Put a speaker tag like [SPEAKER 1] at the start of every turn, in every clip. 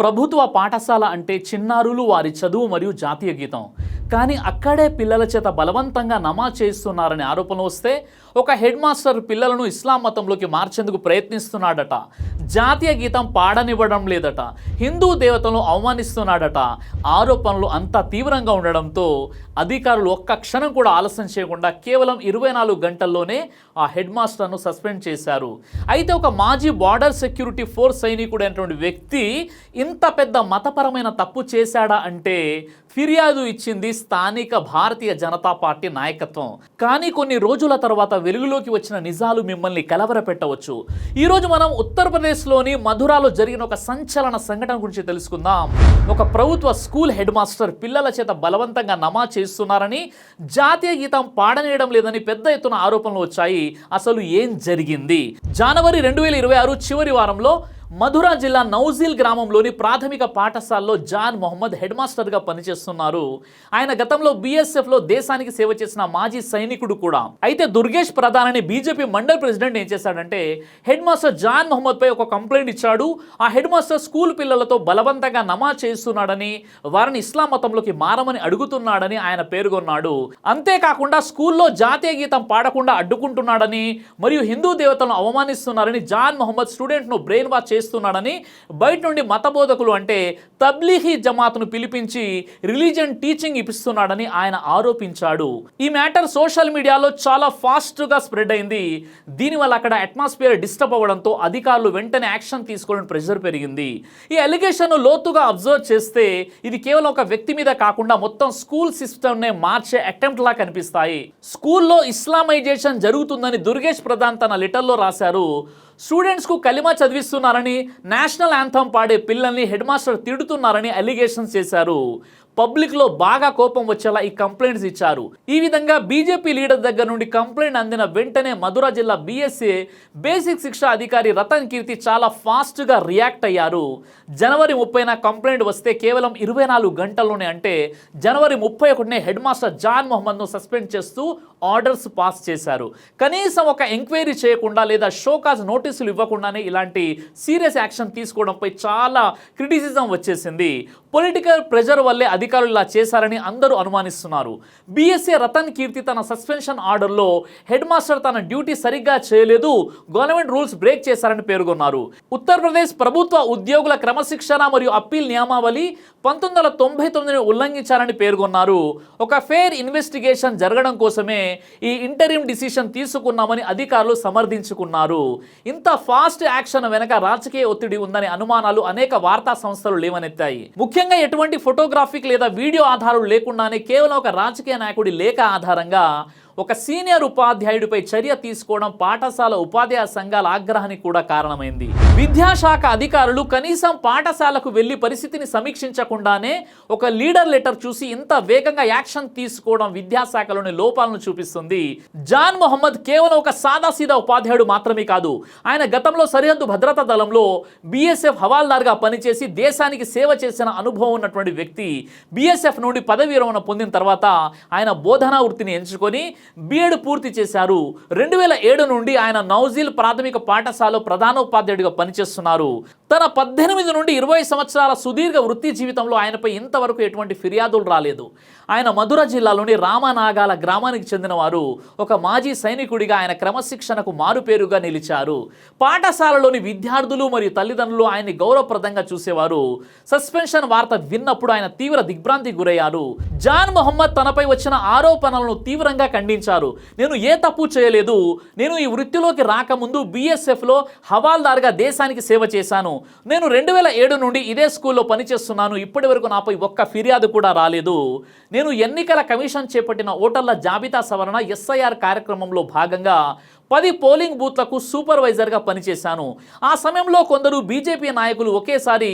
[SPEAKER 1] ప్రభుత్వ పాఠశాల అంటే చిన్నారులు, వారి చదువు మరియు జాతీయ గీతం. కానీ అక్కడే పిల్లల చేత బలవంతంగా నమాజ్ చేయిస్తున్నారనే ఆరోపణలు వస్తే ఒక హెడ్ మాస్టర్ పిల్లలను ఇస్లాం మతంలోకి మార్చేందుకు ప్రయత్నిస్తున్నాడట. జాతీయ గీతం పాడనివ్వడం లేదట. హిందూ దేవతలను అవమానిస్తున్నాడట. ఆరోపణలు అంత తీవ్రంగా ఉండడంతో అధికారులు ఒక్క క్షణం కూడా ఆలస్యం చేయకుండా కేవలం 24 గంటల్లోనే ఆ హెడ్ మాస్టర్ను సస్పెండ్ చేశారు. అయితే ఒక మాజీ బార్డర్ సెక్యూరిటీ ఫోర్స్ సైనికుడైనటువంటి వ్యక్తి ఇంత పెద్ద మతపరమైన తప్పు చేశాడా అంటే ఫిర్యాదు ఇచ్చింది స్థానిక భారతీయ జనతా పార్టీ నాయకత్వం. కానీ కొన్ని రోజుల తర్వాత వెలుగులోకి వచ్చిన నిజాలు మిమ్మల్ని కలవరపెట్టవచ్చు. ఈరోజు మనం ఉత్తరప్రదేశ్లోని మధురాలో జరిగిన ఒక సంచలన సంఘటన గురించి తెలుసుకుందాం. ఒక ప్రభుత్వ స్కూల్ హెడ్ మాస్టర్ పిల్లల చేత బలవంతంగా నమాజ్ చేస్తున్నారని, జాతీయ గీతం పాడనేయడం లేదని పెద్ద ఎత్తున ఆరోపణలు వచ్చాయి. అసలు ఏం జరిగింది? జనవరి 2026 చివరి వారంలో మధురా జిల్లా నౌజిల్ గ్రామంలోని ప్రాథమిక పాఠశాలలో జాన్ మొహమ్మద్ హెడ్ మాస్టర్గా పనిచేస్తున్నారు. ఆయన గతంలో బీఎస్ఎఫ్లో దేశానికి సేవ చేసిన మాజీ సైనికుడు కూడా. అయితే దుర్గేష్ ప్రధాన్ అనే బీజేపీ మండల్ ప్రెసిడెంట్ ఏం చేశాడంటే హెడ్ మాస్టర్ జాన్ మొహమ్మద్ పై ఒక కంప్లైంట్ ఇచ్చాడు. ఆ హెడ్ మాస్టర్ స్కూల్ పిల్లలతో బలవంతంగా నమాజ్ చేస్తున్నాడని, వారిని ఇస్లాం మతంలోకి మారమని అడుగుతున్నాడని ఆయన పేర్కొన్నాడు. అంతేకాకుండా స్కూల్లో జాతీయ గీతం పాడకుండా అడ్డుకుంటున్నాడని మరియు హిందూ దేవతలను అవమానిస్తున్నారని, జాన్ మొహమ్మద్ స్టూడెంట్ను బ్రెయిన్ వాష్ చేస్తున్నాడని బయట నుండి మత బోధకులు అంటే తబ్లీహీ జమాత్ను పిలిపించి రిలీజియన్ టీచింగ్ ఇప్పిస్తున్నాడని ఆయన ఆరోపించాడు. ఈ మ్యాటర్ సోషల్ మీడియాలో చాలా ఫాస్ట్గా స్ప్రెడ్ అయింది. దీనివల్ల అక్కడ అట్మాస్ఫియర్ డిస్టర్బ్ అవ్వడంతో అధికారులు వెంటనే యాక్షన్ తీసుకోవడం ప్రెషర్ పెరిగింది. ఈ అలిగేషన్ లోతుగా అబ్జర్వ్ చేస్తే ఇది కేవలం ఒక వ్యక్తి మీద కాకుండా మొత్తం స్కూల్ సిస్టమ్నే మార్చే అటెంప్ట్ లా కనిపిస్తాయి. స్కూల్లో ఇస్లామైజేషన్ జరుగుతుందని దుర్గేష్ ప్రధాన్ తన లెటర్లో రాశారు. స్టూడెంట్స్కు కలిమా చదివిస్తున్నారని, నేషనల్ యాంథమ్ పాడే పిల్లల్ని హెడ్ మాస్టర్ తిడుతున్నారని అలిగేషన్స్ చేశారు. పబ్లిక్లో బాగా కోపం వచ్చేలా ఈ కంప్లైంట్స్ ఇచ్చారు. ఈ విధంగా బీజేపీ లీడర్ దగ్గర నుండి కంప్లైంట్ అందిన వెంటనే మధురా జిల్లా బీఎస్ఏ బేసిక్ శిక్ష అధికారి రతన్ కీర్తి చాలా ఫాస్ట్గా రియాక్ట్ అయ్యారు. జనవరి 30న కంప్లైంట్ వస్తే కేవలం 24 గంటల్లోనే అంటే జనవరి 31నే హెడ్ మాస్టర్ జాన్ మొహమ్మద్ను సస్పెండ్ చేస్తూ ఆర్డర్స్ పాస్ చేశారు. కనీసం ఒక ఎంక్వైరీ చేయకుండా లేదా షోకాజ్ నోటీసులు ఇవ్వకుండానే ఇలాంటి సీరియస్ యాక్షన్ తీసుకోవడంపై చాలా క్రిటిసిజం వచ్చేసింది. పొలిటికల్ ప్రెజర్ వల్లే అధికారులు ఇలా చేశారని అందరూ అనుమానిస్తున్నారు. బీఎస్ఏ రతన్ కీర్తి తన సస్పెన్షన్ ఆర్డర్లో హెడ్ మాస్టర్ తన డ్యూటీ సరిగ్గా చేయలేదు, గవర్నమెంట్ రూల్స్ బ్రేక్ చేశారని పేర్కొన్నారు. ఉత్తరప్రదేశ్ ప్రభుత్వ ఉద్యోగుల క్రమశిక్షణ మరియు అప్పీల్ నియమావళి 1999ని ఉల్లంఘించారని పేర్కొన్నారు. ఒక ఫెయిర్ ఇన్వెస్టిగేషన్ జరగడం కోసమే ఈ ఇంటరిమ్ డిసిషన్ తీసుకున్నామని అధికారులు సమర్థించుకున్నారు. ఇంత ఫాస్ట్ యాక్షన్ వెనక రాజకీయ ఒత్తిడి ఉందనే అనుమానాలు అనేక వార్తా సంస్థలు లేవనెత్తాయి. ముఖ్యంగా ఎటువంటి ఫోటోగ్రాఫిక్ లేదా వీడియో ఆధారాలు లేకుండానే కేవలం ఒక రాజకీయ నాయకుడి లేఖ ఆధారంగా ఒక సీనియర్ ఉపాధ్యాయుడిపై చర్య తీసుకోవడం పాఠశాల ఉపాధ్యాయ సంఘాల ఆగ్రహానికి కూడా కారణమైంది. విద్యాశాఖ అధికారులు కనీసం పాఠశాలకు వెళ్లి పరిస్థితిని సమీక్షించకుండానే ఒక లీడర్ లెటర్ చూసి ఇంత వేగంగా యాక్షన్ తీసుకోవడం విద్యాశాఖలోని లోపాలను చూపిస్తుంది. జాన్ మొహమ్మద్ కేవలం ఒక సాదాసీదా ఉపాధ్యాయుడు మాత్రమే కాదు, ఆయన గతంలో సరిహద్దు భద్రతా దళంలో బీఎస్ఎఫ్ హవాల్దార్గా పనిచేసి దేశానికి సేవ చేసిన అనుభవం ఉన్నటువంటి వ్యక్తి. బీఎస్ఎఫ్ నుండి పదవీ విరమణ పొందిన తర్వాత ఆయన బోధనా వృత్తిని ఎంచుకొని బిఎడ్ పూర్తి చేశారు. 2007 నుండి ఆయన నౌజిల్ ప్రాథమిక పాఠశాలలో ప్రధానోపాధ్యాయుడిగా పనిచేస్తున్నారు. తన 18 నుండి 20 సంవత్సరాల సుదీర్ఘ వృత్తి జీవితంలో ఆయనపై ఇంతవరకు ఎటువంటి ఫిర్యాదులు రాలేదు. ఆయన మధుర జిల్లాలోని రామనాగాల గ్రామానికి చెందినవారు. ఒక మాజీ సైనికుడిగా ఆయన క్రమశిక్షణకు మారుపేరుగా నిలిచారు. పాఠశాలలోని విద్యార్థులు మరియు తల్లిదండ్రులు ఆయన్ని గౌరవప్రదంగా చూసేవారు. సస్పెన్షన్ వార్త విన్నప్పుడు ఆయన తీవ్ర దిగ్భ్రాంతికి గురయ్యారు. జాన్ మొహమ్మద్ తనపై వచ్చిన ఆరోపణలను తీవ్రంగా ఖండించారు. నేను ఏ తప్పు చేయలేదు, నేను ఈ వృత్తిలోకి రాకముందు బీఎస్ఎఫ్లో హవాల్దార్గా దేశానికి సేవ చేశాను. నేను 2007 నుండి ఇదే స్కూల్లో పనిచేస్తున్నాను. ఇప్పటి వరకు నాపై ఒక్క ఫిర్యాదు కూడా రాలేదు. నేను ఎన్నికల కమిషన్ చేపట్టిన ఓటర్ల జాబితా సవరణ ఎస్ఐఆర్ కార్యక్రమంలో భాగంగా 10 పోలింగ్ బూత్లకు సూపర్వైజర్గా పనిచేశాను. ఆ సమయంలో కొందరు బీజేపీ నాయకులు ఒకేసారి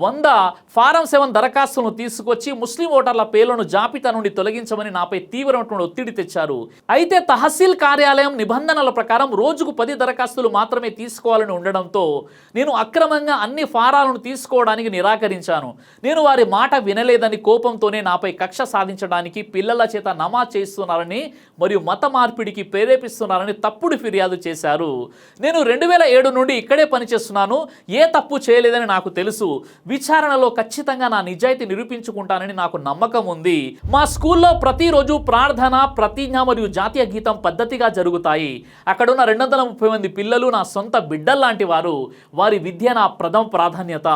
[SPEAKER 1] 100 ఫారం 7 దరఖాస్తులను తీసుకొచ్చి ముస్లిం ఓటర్ల పేర్లను జాబితా నుండి తొలగించమని నాపై తీవ్రమైన ఒత్తిడి తెచ్చారు. అయితే తహసీల్ కార్యాలయం నిబంధనల ప్రకారం రోజుకు 10 దరఖాస్తులు మాత్రమే తీసుకోవాలని ఉండడంతో నేను అక్రమంగా అన్ని ఫారాలను తీసుకోవడానికి నిరాకరించాను. నేను వారి మాట వినలేదని కోపంతోనే నాపై కక్ష సాధించడానికి పిల్లల చేత నమాజ్ చేస్తున్నారని మరియు మత మార్పిడికి ప్రేరేపిస్తున్నారని తప్పుడు తప్పుడు ఫిర్యాదు చేశారు. నేను 2007 నుండి ఇక్కడే పనిచేస్తున్నాను, ఏ తప్పు చేయలేదని నాకు తెలుసు. విచారణలో ఖచ్చితంగా నా నిజాయితీ నిరూపించుకుంటానని నాకు నమ్మకం ఉంది. మా స్కూల్లో ప్రతిరోజు ప్రార్థన, ప్రతిజ్ఞ మరియు జాతీయ గీతం పద్ధతిగా జరుగుతాయి. అక్కడున్న 230 మంది పిల్లలు నా సొంత బిడ్డల్లాంటి వారు. వారి విద్య నా ప్రథమ ప్రాధాన్యత.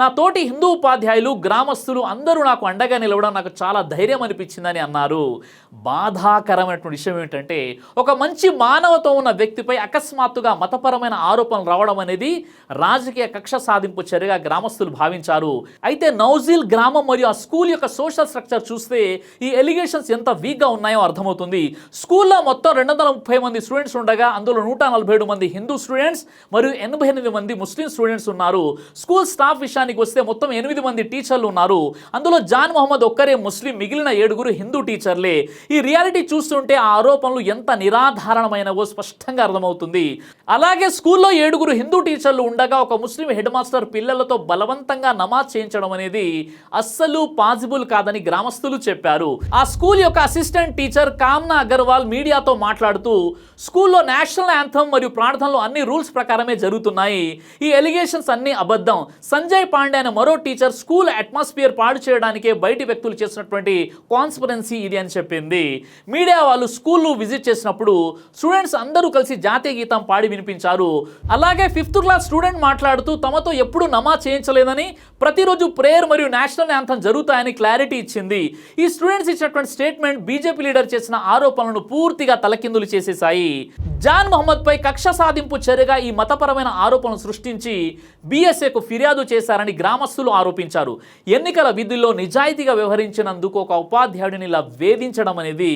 [SPEAKER 1] నా తోటి హిందూ ఉపాధ్యాయులు, గ్రామస్తులు అందరూ నాకు అండగా నిలవడం నాకు చాలా ధైర్యం అనిపించిందని అన్నారు. బాధాకరమైనటువంటి విషయం ఏంటంటే, ఒక మంచి మానవతో ఉన్న వ్యక్తిపై అకస్మాత్తుగా మతపరమైన ఆరోపణలు రావడం అనేది రాజకీయ కక్ష సాధింపు చర్యగా గ్రామస్తులు భావించారు. అయితే నౌజిల్ గ్రామం మరియు ఆ స్కూల్ యొక్క సోషల్ స్ట్రక్చర్ చూస్తే ఈ ఎలిగేషన్స్ ఎంత వీక్గా ఉన్నాయో అర్థమవుతుంది. స్కూల్లో మొత్తం 230 మంది స్టూడెంట్స్ ఉండగా అందులో 147 మంది హిందూ స్టూడెంట్స్ మరియు 88 మంది ముస్లిం స్టూడెంట్స్ ఉన్నారు. స్కూల్ స్టాఫ్ విషయానికి వస్తే మొత్తం 8 మంది టీచర్లు ఉన్నారు. అందులో జాన్ మొహమ్మద్ ఒక్కరే ముస్లిం, మిగిలిన 7 హిందూ టీచర్లే. ఈ రియాలిటీ చూస్తుంటే ఆ ఆరోపణలు ఎంత నిరాధారణమైనవో స్పష్టంగా అర్థమవుతుంది. అలాగే స్కూల్లో 7 హిందూ టీచర్లు ఉండగా ఒక ముస్లిం హెడ్ మాస్టర్ పిల్లలతో బలవంతంగా నమాజ్ చేయించడం అనేది అస్సలు పాసిబుల్ కాదని గ్రామస్తులు చెప్పారు. ఆ స్కూల్ యొక్క అసిస్టెంట్ టీచర్ కామ్నా అగర్వాల్ మీడియాతో మాట్లాడుతూ, స్కూల్లో నేషనల్ యాంథమ్ మరియు ప్రార్థనలు అన్ని రూల్స్ ప్రకారమే జరుగుతున్నాయి. ఈ ఎలిగేషన్స్ అన్ని అబద్ధం. సంజయ్ పాండే అనే మరో టీచర్ స్కూల్ అట్మాస్ఫియర్ పాడు చేయడానికే బయటి వ్యక్తులు చేసినటువంటి కాన్స్పిరెన్సీ ఇది అని చెప్పింది. మీడియా వాళ్ళు స్కూల్ విజిట్ చేసినప్పుడు స్టూడెంట్స్ అందరూ కలిసి జాతీయ గీతం పాడి వినిపించారు. అలాగే 5th క్లాస్ స్టూడెంట్ మాట్లాడుతూ తమతో ఎప్పుడూ నమాజ్ చేయించలేదని, ప్రతిరోజు ప్రేయర్ మరియు నేషనల్ యాంథమ్ జరుగుతాయని క్లారిటీ ఇచ్చింది. ఈ స్టూడెంట్స్ ఇచ్చినటువంటి స్టేట్మెంట్ బీజేపీ లీడర్ చేసిన ఆరోపణలను పూర్తిగా తలకిందులు చేసేశాయి. జాన్ మొహమ్మద్ పై కక్ష సాధింపు చర్యగా ఈ మతపరమైన ఆరోపణలు సృష్టించి బీఎస్ఏకు ఫిర్యాదు చేశారని గ్రామస్తులు ఆరోపించారు. ఎన్నికల విధుల్లో నిజాయితీగా వ్యవహరించినందుకు ఒక ఉపాధ్యాయుడిని ఇలా వేధించడం అనేది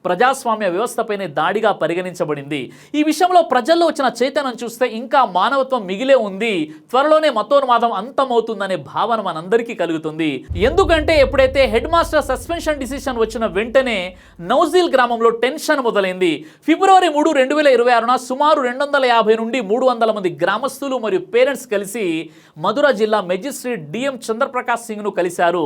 [SPEAKER 1] ప్రజాస్వామ్య వ్యవస్థపైనే దాడిగా పరిగణించబడింది. ఈ విషయంలో ప్రజల్లో వచ్చిన చైతన్యం చూస్తే ఇంకా మానవత్వం మిగిలే ఉంది, త్వరలోనే మతోన్మాదం అంతమవుతుందనే భావన మనందరికీ కలుగుతుంది. ఎందుకంటే ఎప్పుడైతే హెడ్ మాస్టర్ సస్పెన్షన్ డిసిషన్ వచ్చిన వెంటనే నౌజిల్ గ్రామంలో టెన్షన్ మొదలైంది. ఫిబ్రవరి 3, 2026న సుమారు 250 నుండి 300 మంది గ్రామస్తులు మరియు పేరెంట్స్ కలిసి మధుర జిల్లా మెజిస్ట్రేట్ డిఎం చంద్రప్రకాష్ సింగ్ను కలిశారు.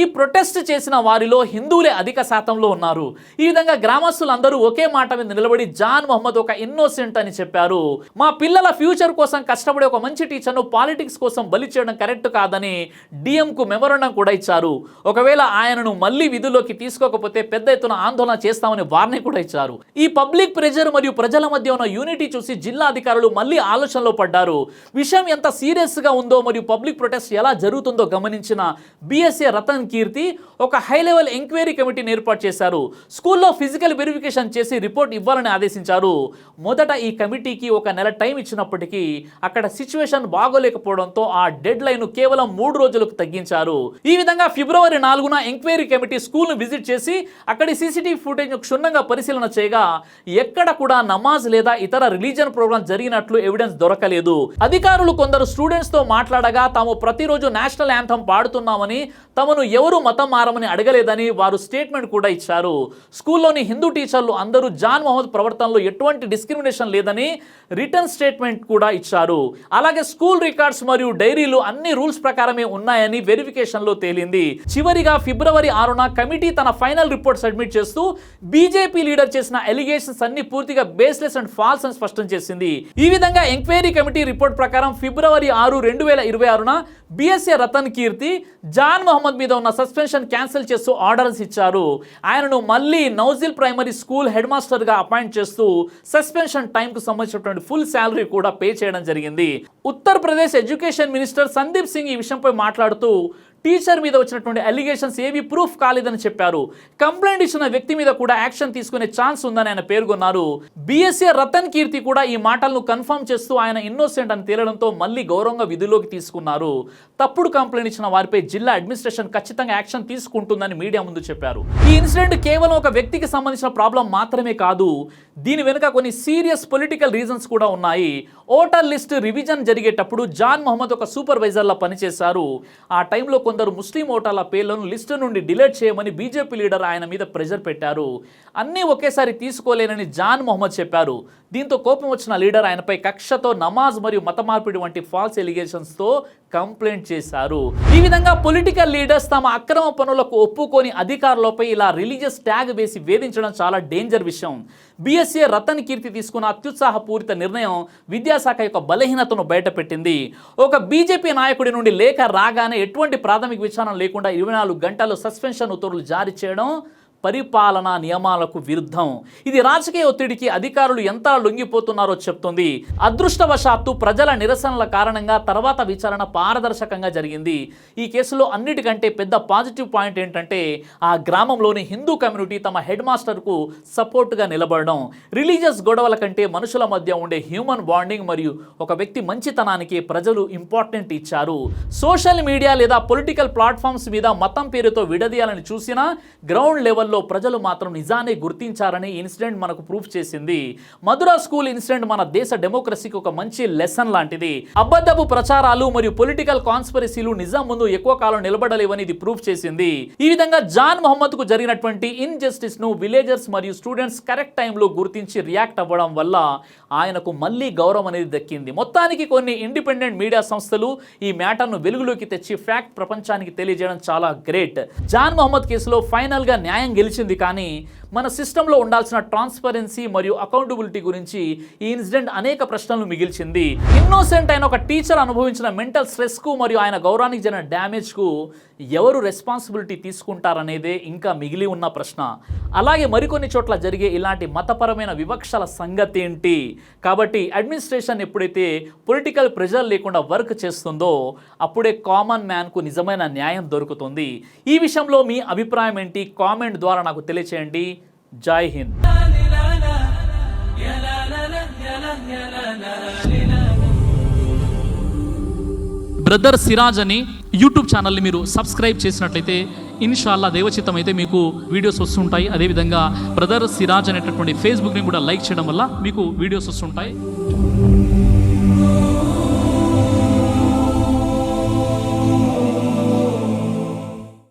[SPEAKER 1] ఈ ప్రొటెస్ట్ చేసిన వారిలో హిందువులే అధిక శాతంలో ఉన్నారు. ఈ విధంగా గ్రామస్తులందరూ ఒకే మాట మీద నిలబడి జాన్ మొహమ్మద్ ఒక ఇన్నోసెంట్ అని చెప్పారు. మా పిల్లల ఫ్యూచర్ కోసం కష్టపడే ఒక మంచి టీచర్ను పాలిటిక్స్ కోసం బలి చేయడం కరెక్ట్ కాదని డిఎంకు మెమోరాండం కూడా ఇచ్చారు. ఒకవేళ ఆయనను మళ్ళీ విధుల్లోకి తీసుకోకపోతే పెద్ద ఎత్తున ఆందోళన చేస్తామని వార్నింగ్ కూడా ఇచ్చారు. ఈ పబ్లిక్ ప్రెజర్ మరియు ప్రజల మధ్య ఉన్న యూనిటీ చూసి జిల్లా అధికారులు మళ్ళీ ఆలోచనలో పడ్డారు. విషయం ఎంత సీరియస్ గా ఉందో మరియు పబ్లిక్ ప్రొటెస్ట్ ఎలా జరుగుతుందో గమనించిన బీఎస్ఏ రతన్ కీర్తి ఒక హై లెవెల్ ఎంక్వైరీ కమిటీని ఏర్పాటు చేశారు. స్కూల్లో ఫిజికల్ వెరిఫికేషన్ చేసి రిపోర్ట్ ఇవ్వాలని ఆదేశించారు. మొదట ఈ కమిటీకి 1 నెల టైం ఇచ్చినప్పటికీ అక్కడ సిచ్యువేషన్ బాగోలేకపోవడంతో ఆ డెడ్ లైన్ కేవలం 3 రోజులకు తగ్గించారు. ఈ విధంగా ఫిబ్రవరి 4న ఎంక్వైరీ కమిటీ స్కూల్ను విజిట్ చేసి అక్కడి సీసీటీవీ ఫుటేజ్ను క్షుణ్ణంగా పరిశీలన చేయగా ఎక్కడ కూడా నమాజ్ లేదా ఇతర రిలీజియన్ ప్రోగ్రామ్ జరిగినట్లు ఎవిడెన్స్ దొరకలేదు. అధికారులు కొందరు స్టూడెంట్స్ తో మాట్లాడగా తాము ప్రతిరోజు నేషనల్ యాంథమ్ పాడుతున్నామని, తమను ఎవరు మతం మారమని అడగలేదని వారు స్టేట్మెంట్ కూడా ఇచ్చారు. స్కూల్లోని హిందూ టీచర్లు అందరూ జాన్ మొహమ్మద్ ప్రవర్తనలో ఎటువంటి డిస్క్రిమినేషన్ లేదని రిటర్న్ స్టేట్మెంట్ కూడా ఇచ్చారు. అలాగే స్కూల్ రికార్డ్స్ మరియు డైరీలు అన్ని రూల్స్ ప్రకారమే ఉన్నాయని వెరిఫికేషన్లో తేలింది. చివరిగా ఫిబ్రవరి 6న కమిటీ తన ఫైనల్ రిపోర్ట్ సబ్మిట్ చేస్తూ బీజేపీ లీడర్ చేసిన ఎలిగేషన్స్ అన్ని పూర్తిగా బేస్లెస్ అండ్ ఫాల్స్ అని స్పష్టం చేసింది. ఈ విధంగా ఎంక్వైరీ కమిటీ రిపోర్ట్ ప్రకారం ఫిబ్రవరి 6, 2026న బీఎస్ఏ రతన్ కీర్తి జాన్ మొహమ్మద్ మీద ఉన్న సస్పెన్షన్ క్యాన్సిల్ చేస్తూ ఆర్డర్స్ ఇచ్చారు. ఆయనను మళ్ళీ నౌజిల్ ప్రైమరీ స్కూల్ హెడ్ మాస్టర్ గా అపాయింట్ చేస్తూ సస్పెన్షన్ టైం కు సంబంధించినటువంటి ఫుల్ శాలరీ కూడా పే చేయడం జరిగింది. ఉత్తరప్రదేశ్ ఎడ్యుకేషన్ మినిస్టర్ సందీప్ సింగ్ ఈ విషయంపై మాట్లాడుతూ టీచర్ మీద వచ్చినటువంటి అలిగేషన్స్ ఏవి ప్రూఫ్ కాలేదని చెప్పారు. కంప్లైంట్ ఇచ్చిన వ్యక్తి మీద కూడా యాక్షన్ తీసుకునే ఛాన్స్ ఉందని ఆయన పేర్కొన్నారు. బీఎస్ఏ రతన్ కీర్తి కూడా ఈ మాటలను కన్ఫర్మ్ చేస్తూ ఆయన ఇన్నోసెంట్ అని తేలడంతో మళ్ళీ గౌరవంగా విధుల్లోకి తీసుకున్నారు. తప్పుడు కంప్లైంట్ ఇచ్చిన వారిపై జిల్లా అడ్మినిస్ట్రేషన్ ఖచ్చితంగా యాక్షన్ తీసుకుంటుందని మీడియా ముందు చెప్పారు. ఈ ఇన్సిడెంట్ కేవలం ఒక వ్యక్తికి సంబంధించిన ప్రాబ్లం మాత్రమే కాదు, దీని వెనుక కొన్ని సీరియస్ పొలిటికల్ రీజన్స్ కూడా ఉన్నాయి. ఓటర్ లిస్ట్ రివిజన్ జరిగేటప్పుడు జాన్ మొహమ్మద్ ఒక సూపర్వైజర్లా పనిచేశారు. ఆ టైంలో కొందరు ముస్లిం ఓటర్ల పేర్లను లిస్టు నుండి డిలీట్ చేయమని బీజేపీ లీడర్ ఆయన మీద ప్రెజర్ పెట్టారు. అన్నీ ఒకేసారి తీసుకోలేనని జాన్ మొహమ్మద్ చెప్పారు. దీంతో కోపం వచ్చిన లీడర్ ఆయనపై కక్షతో నమాజ్ మరియు మత మార్పిడి వంటి ఫాల్స్ ఎలిగేషన్స్తో కంప్లైంట్ చేశారు. ఈ విధంగా పొలిటికల్ లీడర్స్ తమ అక్రమ పనులకు ఒప్పుకొని అధికారులపై ఇలా రిలీజియస్ ట్యాగ్ వేసి వేధించడం చాలా డేంజర్ విషయం. బీఎస్ఏ రతన్ కీర్తి తీసుకున్న అత్యుత్సాహపూరిత నిర్ణయం విద్యాశాఖ యొక్క బలహీనతను బయటపెట్టింది. ఒక బీజేపీ నాయకుడి నుండి లేఖ రాగానే ఎటువంటి ప్రాథమిక విచారణ లేకుండా 24 గంటలు సస్పెన్షన్ ఉత్తర్వులు జారీ చేయడం పరిపాలనా నియమాలకు విరుద్ధం. ఇది రాజకీయ ఒత్తిడికి అధికారులు ఎంత లొంగిపోతున్నారో చెప్తుంది. అదృష్టవశాత్తు ప్రజల నిరసనల కారణంగా తర్వాత విచారణ పారదర్శకంగా జరిగింది. ఈ కేసులో అన్నిటికంటే పెద్ద పాజిటివ్ పాయింట్ ఏంటంటే ఆ గ్రామంలోని హిందూ కమ్యూనిటీ తమ హెడ్ మాస్టర్కు సపోర్ట్గా నిలబడడం. రిలీజియస్ గొడవల కంటే మనుషుల మధ్య ఉండే హ్యూమన్ బాండింగ్ మరియు ఒక వ్యక్తి మంచితనానికి ప్రజలు ఇంపార్టెంట్ ఇచ్చారు. సోషల్ మీడియా లేదా పొలిటికల్ ప్లాట్ఫామ్స్ మీద మతం పేరుతో విడదీయాలని చూసినా గ్రౌండ్ లెవెల్ ప్రజలు మాత్రం నిజాన్ని గుర్తించారని ఇన్సిడెంట్ మనకు ప్రూఫ్ చేసింది. మధురా స్కూల్ ఇన్సిడెంట్ మన దేశ డెమోక్రసీకి ఒక మంచి లెసన్ లాంటిది. అబద్ధపు ప్రచారాలు మరియు పొలిటికల్ కాన్స్పిరసీలు నిజం ముందు ఎక్కువ కాలం నిలబడలేవని ఇది ప్రూఫ్ చేసింది. ఈ విధంగా జాన్ మొహమ్మద్ కు జరిగినటువంటి ఇన్జస్టిస్ ను విలేజర్స్ మరియు స్టూడెంట్స్ కరెక్ట్ టైంలో గుర్తించి రియాక్ట్ అవ్వడం వల్ల ఆయనకు మళ్ళీ గౌరవం అనేది దక్కింది. మొత్తానికి కొన్ని ఇండిపెండెంట్ మీడియా సంస్థలు ఈ మ్యాటర్ను వెలుగులోకి తెచ్చి ఫ్యాక్ట్ ప్రపంచానికి తెలియజేయడం చాలా గ్రేట్. జాన్ మొహమ్మద్ కేసులో ఫైనల్ గా న్యాయం గెలిచింది, కానీ మన సిస్టంలో ఉండాల్సిన ట్రాన్స్పరెన్సీ మరియు అకౌంటబిలిటీ గురించి ఈ ఇన్సిడెంట్ అనేక ప్రశ్నలు మిగిల్చింది. ఇన్నోసెంట్ అయిన ఒక టీచర్ అనుభవించిన మెంటల్ స్ట్రెస్కు మరియు ఆయన గౌరవానికి జరిగిన డ్యామేజ్కు ఎవరు రెస్పాన్సిబిలిటీ తీసుకుంటారనేదే ఇంకా మిగిలి ఉన్న ప్రశ్న. అలాగే మరికొన్ని చోట్ల జరిగే ఇలాంటి మతపరమైన వివక్షల సంగతి ఏంటి? కాబట్టి అడ్మినిస్ట్రేషన్ ఎప్పుడైతే పొలిటికల్ ప్రెజర్ లేకుండా వర్క్ చేస్తుందో అప్పుడే కామన్ మ్యాన్కు నిజమైన న్యాయం దొరుకుతుంది. ఈ విషయంలో మీ అభిప్రాయం ఏంటి? కామెంట్ ద్వారా నాకు తెలియచేయండి. జై హింద్. బ్రదర్ సిరాజ్ అని యూట్యూబ్ ఛానల్ని మీరు సబ్స్క్రైబ్ చేసినట్లయితే ఇన్షాల్లా దేవచిత్తం అయితే మీకు వీడియోస్ వస్తుంటాయి. అదేవిధంగా బ్రదర్ సిరాజ్ అనేటటువంటి ఫేస్బుక్ని కూడా లైక్ చేయడం వల్ల మీకు వీడియోస్ వస్తుంటాయి.